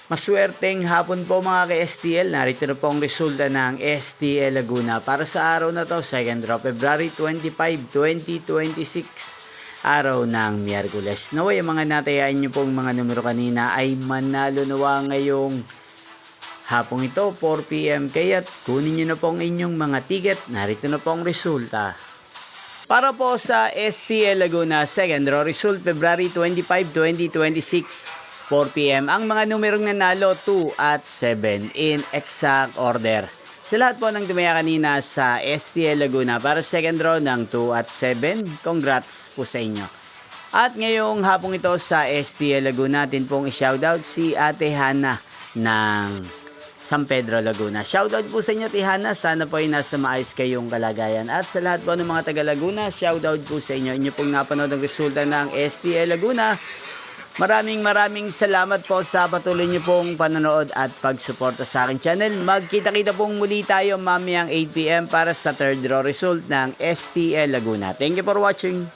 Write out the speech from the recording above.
Maswerteng hapon po mga ka-STL. Narito na po ang resulta ng STL Laguna para sa araw na to, 2nd of February 25, 2026, araw ng Miyerkules. Naway ang mga natayaan nyo pong mga numero kanina ay manalo nawa ngayong hapong ito, 4 PM. Kaya't kunin nyo na po ang inyong mga ticket. Narito na po ang resulta. Para po sa STL Laguna, 2nd row result, February 25, 2026. 4 PM. Ang mga numerong nanalo 2 at 7 in exact order. Sa lahat po ng tumaya kanina sa STL Laguna para second row ng 2 at 7, congrats po sa inyo. At ngayong hapong ito sa STL Laguna, natin pong i-shoutout si Ate Hana ng San Pedro, Laguna. Shoutout po sa inyo, Ate Hana. Sana po ay nasa maayos kayong kalagayan. At sa lahat po ng mga taga Laguna, shoutout po sa inyo. Inyo pong napanood ang resulta ng STL Laguna. Maraming salamat po sa patuloy niyo pong panonood at pagsuporta sa aking channel. Magkita-kita pong muli tayo mamayang 8 PM para sa third row result ng STL Laguna. Thank you for watching.